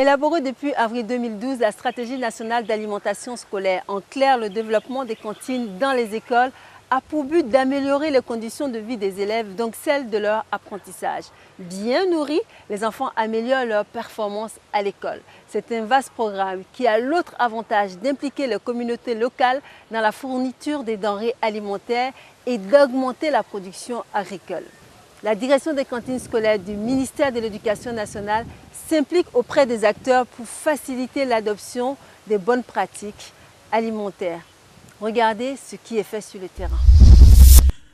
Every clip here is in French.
Élaborée depuis avril 2012, la stratégie nationale d'alimentation scolaire, en clair le développement des cantines dans les écoles, a pour but d'améliorer les conditions de vie des élèves, donc celles de leur apprentissage. Bien nourris, les enfants améliorent leur performance à l'école. C'est un vaste programme qui a l'autre avantage d'impliquer les communautés locales dans la fourniture des denrées alimentaires et d'augmenter la production agricole. La direction des cantines scolaires du ministère de l'Éducation nationale s'implique auprès des acteurs pour faciliter l'adoption des bonnes pratiques alimentaires. Regardez ce qui est fait sur le terrain.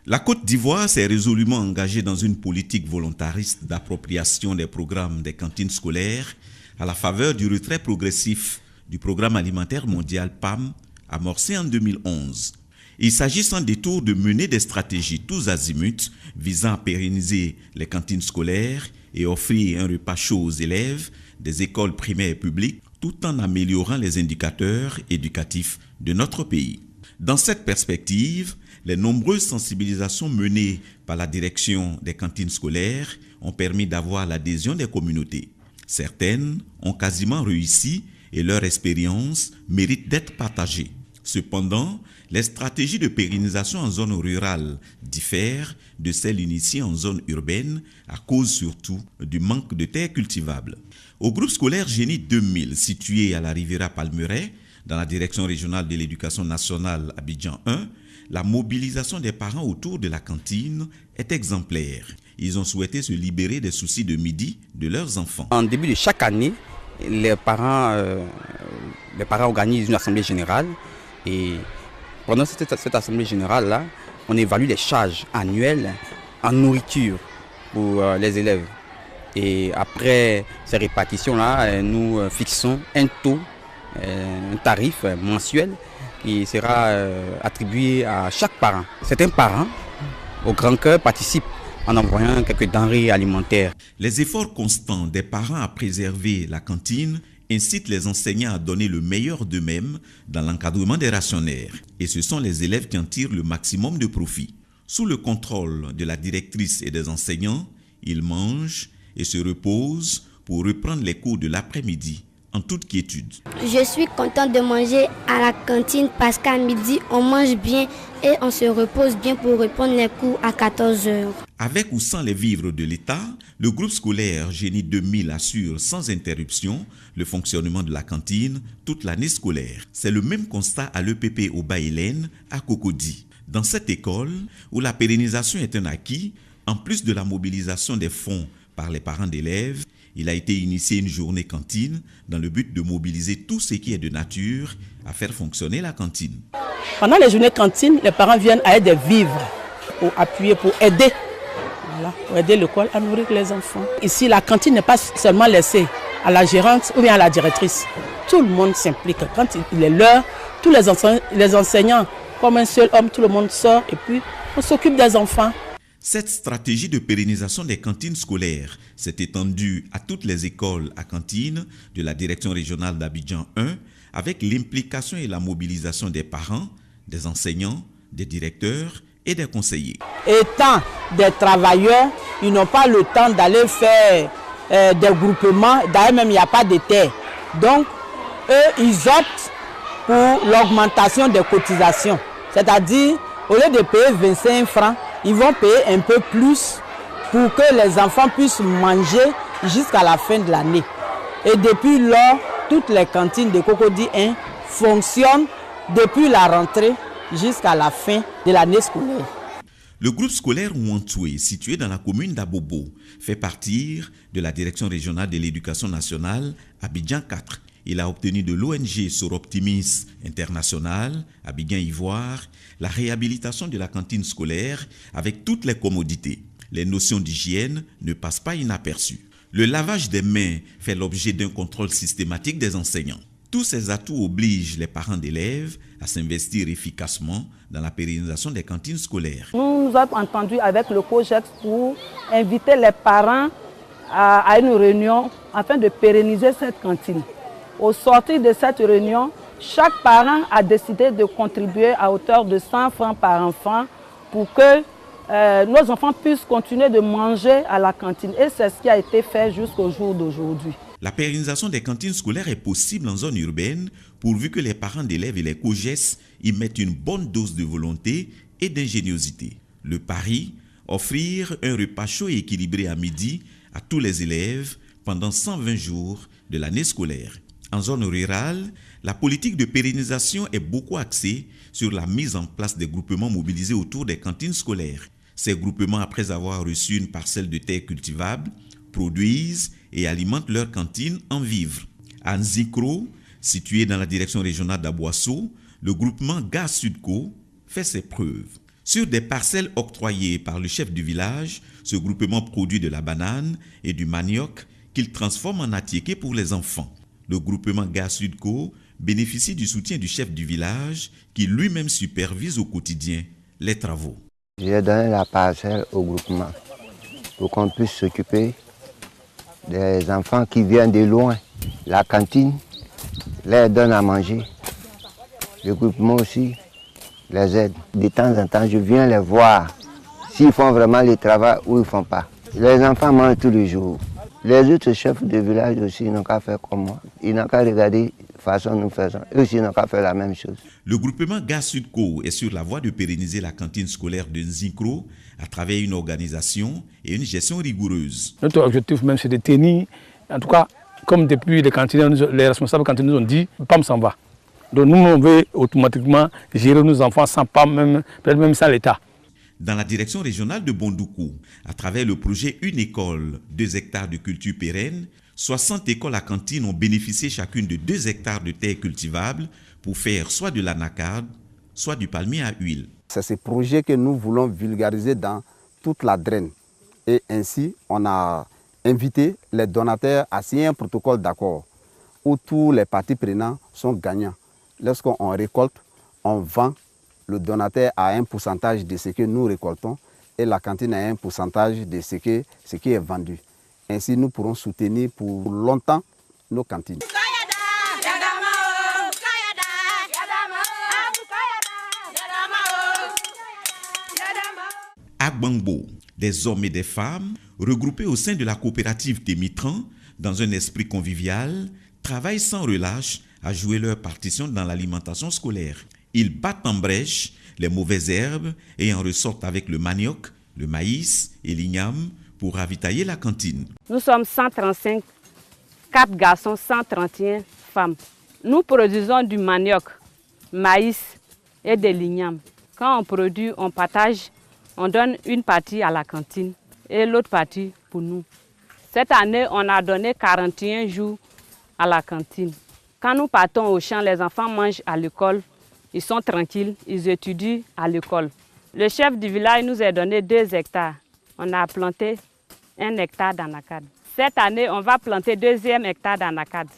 La Côte d'Ivoire s'est résolument engagée dans une politique volontariste d'appropriation des programmes des cantines scolaires à la faveur du retrait progressif du Programme alimentaire mondial PAM amorcé en 2011. Il s'agit sans détour de mener des stratégies tous azimuts visant à pérenniser les cantines scolaires et offrir un repas chaud aux élèves des écoles primaires publiques tout en améliorant les indicateurs éducatifs de notre pays. Dans cette perspective, les nombreuses sensibilisations menées par la direction des cantines scolaires ont permis d'avoir l'adhésion des communautés. Certaines ont quasiment réussi et leur expérience mérite d'être partagée. Cependant, les stratégies de pérennisation en zone rurale diffèrent de celles initiées en zone urbaine à cause surtout du manque de terres cultivables. Au groupe scolaire Génie 2000, situé à la Riviera Palmeraie, dans la direction régionale de l'éducation nationale Abidjan 1, la mobilisation des parents autour de la cantine est exemplaire. Ils ont souhaité se libérer des soucis de midi de leurs enfants. En début de chaque année, les parents organisent une assemblée générale et pendant cette assemblée générale-là, on évalue les charges annuelles en nourriture pour les élèves. Et après ces répartitions-là, nous fixons un taux, un tarif mensuel qui sera attribué à chaque parent. Certains parents, au grand cœur, participent en envoyant quelques denrées alimentaires. Les efforts constants des parents à préserver la cantine incitent les enseignants à donner le meilleur d'eux-mêmes dans l'encadrement des rationnaires. Et ce sont les élèves qui en tirent le maximum de profit. Sous le contrôle de la directrice et des enseignants, ils mangent et se reposent pour reprendre les cours de l'après-midi en toute quiétude. Je suis contente de manger à la cantine parce qu'à midi, on mange bien et on se repose bien pour reprendre les cours à 14 h. Avec ou sans les vivres de l'État, le groupe scolaire Génie 2000 assure sans interruption le fonctionnement de la cantine toute l'année scolaire. C'est le même constat à l'EPP au Bas-Hélène à Cocody. Dans cette école, où la pérennisation est un acquis, en plus de la mobilisation des fonds par les parents d'élèves, il a été initié une journée cantine dans le but de mobiliser tout ce qui est de nature à faire fonctionner la cantine. Pendant les journées cantines, les parents viennent avec des vivres pour appuyer, pour aider. Voilà, pour aider l'école à nourrir les enfants. Ici, la cantine n'est pas seulement laissée à la gérante ou bien à la directrice. Tout le monde s'implique. Quand il est l'heure, tous les enseignants, comme un seul homme, tout le monde sort et puis on s'occupe des enfants. Cette stratégie de pérennisation des cantines scolaires s'est étendue à toutes les écoles à cantine de la direction régionale d'Abidjan 1 avec l'implication et la mobilisation des parents, des enseignants, des directeurs et des conseillers. Étant des travailleurs, ils n'ont pas le temps d'aller faire des groupements. D'ailleurs, même il n'y a pas de terre. Donc, eux, ils optent pour l'augmentation des cotisations. C'est-à-dire, au lieu de payer 25 francs, ils vont payer un peu plus pour que les enfants puissent manger jusqu'à la fin de l'année. Et depuis lors, toutes les cantines de Cocody 1 fonctionnent depuis la rentrée jusqu'à la fin de l'année scolaire. Le groupe scolaire Ouantoué, situé dans la commune d'Abobo, fait partie de la direction régionale de l'éducation nationale Abidjan 4. Il a obtenu de l'ONG Soroptimis International, Abidjan Ivoire, la réhabilitation de la cantine scolaire avec toutes les commodités. Les notions d'hygiène ne passent pas inaperçues. Le lavage des mains fait l'objet d'un contrôle systématique des enseignants. Tous ces atouts obligent les parents d'élèves à s'investir efficacement dans la pérennisation des cantines scolaires. Nous nous avons entendu avec le COGEX pour inviter les parents à une réunion afin de pérenniser cette cantine. Au sortir de cette réunion, chaque parent a décidé de contribuer à hauteur de 100 francs par enfant pour que nos enfants puissent continuer de manger à la cantine. Et c'est ce qui a été fait jusqu'au jour d'aujourd'hui. La pérennisation des cantines scolaires est possible en zone urbaine pourvu que les parents d'élèves et les COGES y mettent une bonne dose de volonté et d'ingéniosité. Le pari, offrir un repas chaud et équilibré à midi à tous les élèves pendant 120 jours de l'année scolaire. En zone rurale, la politique de pérennisation est beaucoup axée sur la mise en place des groupements mobilisés autour des cantines scolaires. Ces groupements, après avoir reçu une parcelle de terre cultivable, produisent et alimentent leurs cantines en vivres. À Nzikro, situé dans la direction régionale d'Aboasso, le groupement Gaz Sudco fait ses preuves. Sur des parcelles octroyées par le chef du village, ce groupement produit de la banane et du manioc qu'il transforme en attiéké pour les enfants. Le groupement Gaz Sudco bénéficie du soutien du chef du village qui lui-même supervise au quotidien les travaux. J'ai donné la parcelle au groupement pour qu'on puisse s'occuper des enfants qui viennent de loin. La cantine leur donne à manger. Le groupement aussi les aide. De temps en temps, je viens les voir s'ils font vraiment le travail ou ils ne font pas. Les enfants mangent tous les jours. Les autres chefs de village aussi n'ont qu'à faire comme moi. Ils n'ont qu'à regarder la façon dont nous faisons. Eux aussi n'ont qu'à faire la même chose. Le groupement Gaz Sudco est sur la voie de pérenniser la cantine scolaire de Nzikro à travers une organisation et une gestion rigoureuse. Notre objectif même, c'est de tenir, en tout cas, comme depuis les cantiniers, les responsables cantiniers nous ont dit, PAM s'en va. Donc nous, on veut automatiquement gérer nos enfants sans PAM, peut-être même sans l'État. Dans la direction régionale de Bondoukou, à travers le projet Une école, 2 hectares de culture pérenne, 60 écoles à cantine ont bénéficié chacune de 2 hectares de terre cultivable pour faire soit de l'anacarde, soit du palmier à huile. C'est ce projet que nous voulons vulgariser dans toute la Draine. Et ainsi, on a invité les donateurs à signer un protocole d'accord où tous les parties prenantes sont gagnants. Lorsqu'on récolte, on vend. Le donateur a un pourcentage de ce que nous récoltons et la cantine a un pourcentage de ce qui est vendu. Ainsi, nous pourrons soutenir pour longtemps nos cantines. À Gbangbo, des hommes et des femmes, regroupés au sein de la coopérative Témitran, dans un esprit convivial, travaillent sans relâche à jouer leur partition dans l'alimentation scolaire. Ils battent en brèche les mauvaises herbes et en ressortent avec le manioc, le maïs et l'igname pour ravitailler la cantine. Nous sommes 135, 4 garçons, 131 femmes. Nous produisons du manioc, maïs et de l'igname. Quand on produit, on partage, on donne une partie à la cantine et l'autre partie pour nous. Cette année, on a donné 41 jours à la cantine. Quand nous partons au champ, les enfants mangent à l'école. Ils sont tranquilles, ils étudient à l'école. Le chef du village nous a donné 2 hectares. On a planté 1 hectare d'anacarde. Cette année, on va planter 2e hectare d'anacarde.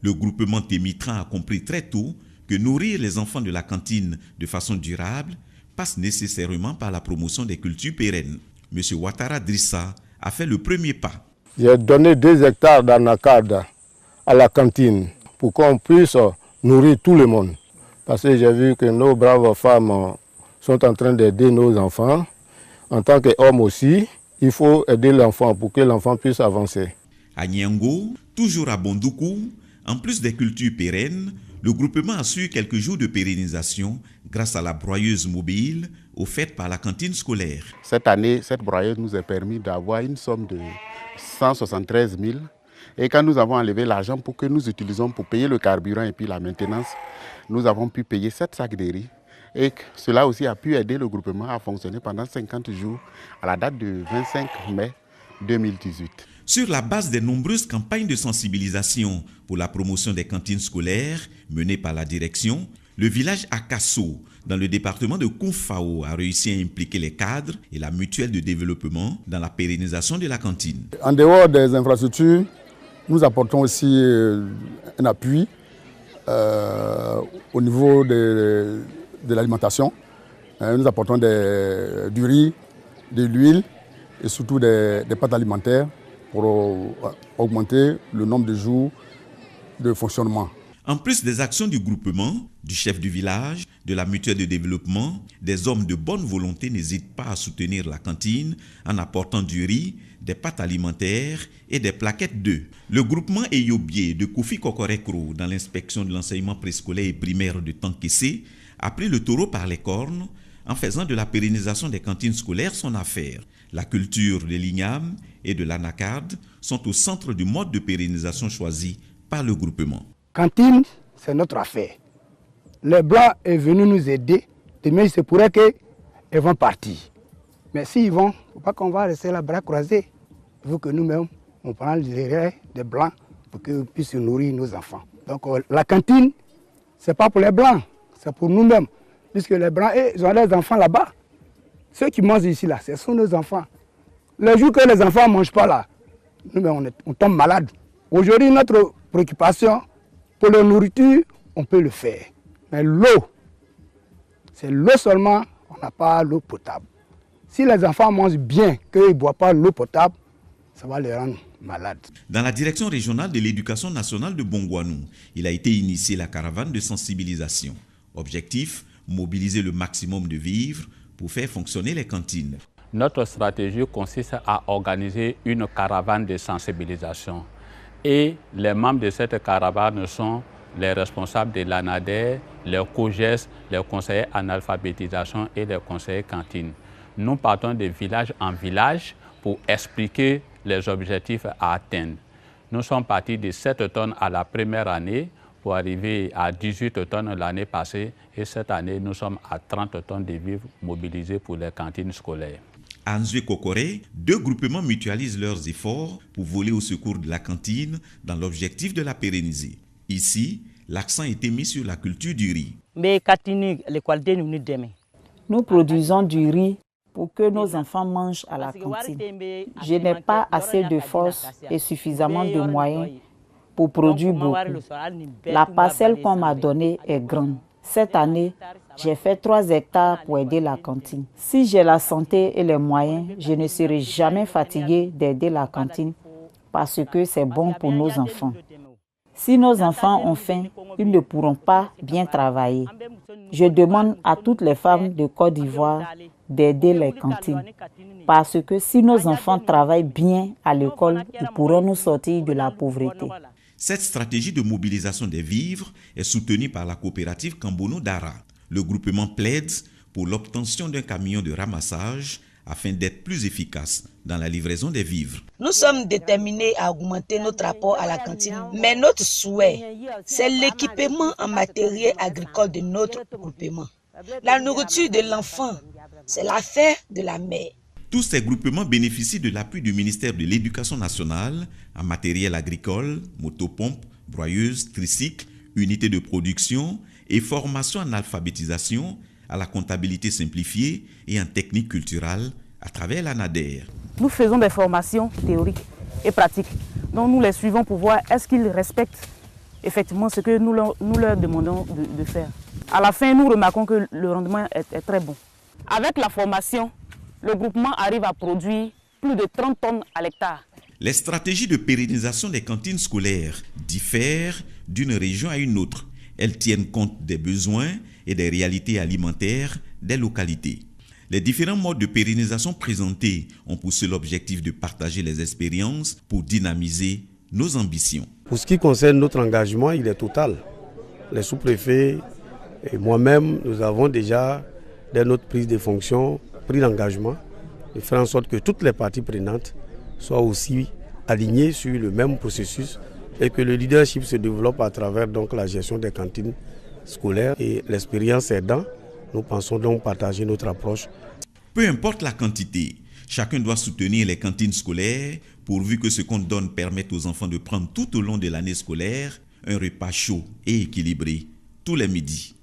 Le groupement Témitran a compris très tôt que nourrir les enfants de la cantine de façon durable passe nécessairement par la promotion des cultures pérennes. M. Ouattara Drissa a fait le premier pas. J'ai donné 2 hectares d'anacarde à la cantine pour qu'on puisse nourrir tout le monde. Parce que j'ai vu que nos braves femmes sont en train d'aider nos enfants. En tant qu'hommes aussi, il faut aider l'enfant pour que l'enfant puisse avancer. À Niango, toujours à Bondoukou, en plus des cultures pérennes, le groupement assure quelques jours de pérennisation grâce à la broyeuse mobile offerte par la cantine scolaire. Cette année, cette broyeuse nous a permis d'avoir une somme de 173 000. Et quand nous avons enlevé l'argent pour que nous utilisons pour payer le carburant et puis la maintenance, nous avons pu payer 7 sacs de riz. Et cela aussi a pu aider le groupement à fonctionner pendant 50 jours à la date du 25 mai 2018. Sur la base des nombreuses campagnes de sensibilisation pour la promotion des cantines scolaires menées par la direction, le village Akasso, dans le département de Koufao, a réussi à impliquer les cadres et la mutuelle de développement dans la pérennisation de la cantine. En dehors des infrastructures, nous apportons aussi un appui au niveau de l'alimentation. Nous apportons du riz, de l'huile et surtout des pâtes alimentaires pour augmenter le nombre de jours de fonctionnement. En plus des actions du groupement, du chef du village, de la mutuelle de développement, des hommes de bonne volonté n'hésitent pas à soutenir la cantine en apportant du riz, des pâtes alimentaires et des plaquettes d'œufs. Le groupement Eyobie de Kofi Kokorekro dans l'inspection de l'enseignement préscolaire et primaire de Tankessé a pris le taureau par les cornes en faisant de la pérennisation des cantines scolaires son affaire. La culture de l'igname et de l'anacarde sont au centre du mode de pérennisation choisi par le groupement. Cantine, c'est notre affaire. Les Blancs sont venus nous aider, demain il se pourrait qu'ils vont partir. Mais s'ils vont, il ne faut pas qu'on va rester la bras croisés. Il faut que nous-mêmes, on prend le relais des Blancs pour qu'ils puissent nourrir nos enfants. Donc la cantine, ce n'est pas pour les Blancs, c'est pour nous-mêmes. Puisque les Blancs, ils ont des enfants là-bas. Ceux qui mangent ici, là, ce sont nos enfants. Le jour que les enfants ne mangent pas là, nous, on tombe malade. Aujourd'hui, notre préoccupation, pour la nourriture, on peut le faire. Mais l'eau, c'est l'eau seulement, on n'a pas l'eau potable. Si les enfants mangent bien, qu'ils ne boivent pas l'eau potable, ça va les rendre malades. Dans la direction régionale de l'éducation nationale de Bongouanou, il a été initié la caravane de sensibilisation. Objectif, mobiliser le maximum de vivres pour faire fonctionner les cantines. Notre stratégie consiste à organiser une caravane de sensibilisation. Et les membres de cette caravane sont les responsables de l'ANADER, les COGES, les conseillers analphabétisation et les conseillers cantine. Nous partons de village en village pour expliquer les objectifs à atteindre. Nous sommes partis de 7 tonnes à la première année pour arriver à 18 tonnes l'année passée. Et cette année, nous sommes à 30 tonnes de vivres mobilisés pour les cantines scolaires. À Nzoué Kokoré, 2 groupements mutualisent leurs efforts pour voler au secours de la cantine dans l'objectif de la pérenniser. Ici, l'accent était mis sur la culture du riz. Nous produisons du riz pour que nos enfants mangent à la cantine. Je n'ai pas assez de force et suffisamment de moyens pour produire beaucoup. La parcelle qu'on m'a donnée est grande. Cette année, j'ai fait 3 hectares pour aider la cantine. Si j'ai la santé et les moyens, je ne serai jamais fatigué d'aider la cantine parce que c'est bon pour nos enfants. Si nos enfants ont faim, ils ne pourront pas bien travailler. Je demande à toutes les femmes de Côte d'Ivoire d'aider les cantines. Parce que si nos enfants travaillent bien à l'école, ils pourront nous sortir de la pauvreté. Cette stratégie de mobilisation des vivres est soutenue par la coopérative Kambono Dara. Le groupement plaide pour l'obtention d'un camion de ramassage afin d'être plus efficace dans la livraison des vivres. Nous sommes déterminés à augmenter notre apport à la cantine, mais notre souhait, c'est l'équipement en matériel agricole de notre groupement. La nourriture de l'enfant, c'est l'affaire de la mère. Tous ces groupements bénéficient de l'appui du ministère de l'Éducation nationale en matériel agricole, motopompes, broyeuses, tricycles, unités de production et formation en alphabétisation, à la comptabilité simplifiée et en technique culturelle à travers l'ANADER. Nous faisons des formations théoriques et pratiques. Donc nous les suivons pour voir est-ce qu'ils respectent effectivement ce que nous leur demandons de faire. À la fin, nous remarquons que le rendement est très bon. Avec la formation, le groupement arrive à produire plus de 30 tonnes à l'hectare. Les stratégies de pérennisation des cantines scolaires diffèrent d'une région à une autre. Elles tiennent compte des besoins et des réalités alimentaires des localités. Les différents modes de pérennisation présentés ont pour seul objectif de partager les expériences pour dynamiser nos ambitions. Pour ce qui concerne notre engagement, il est total. Les sous-préfets et moi-même, nous avons déjà, dès notre prise de fonction, pris l'engagement de faire en sorte que toutes les parties prenantes soient aussi alignées sur le même processus et que le leadership se développe à travers donc la gestion des cantines scolaires. Et l'expérience aidant, nous pensons donc partager notre approche. Peu importe la quantité, chacun doit soutenir les cantines scolaires pourvu que ce qu'on donne permette aux enfants de prendre tout au long de l'année scolaire un repas chaud et équilibré tous les midis.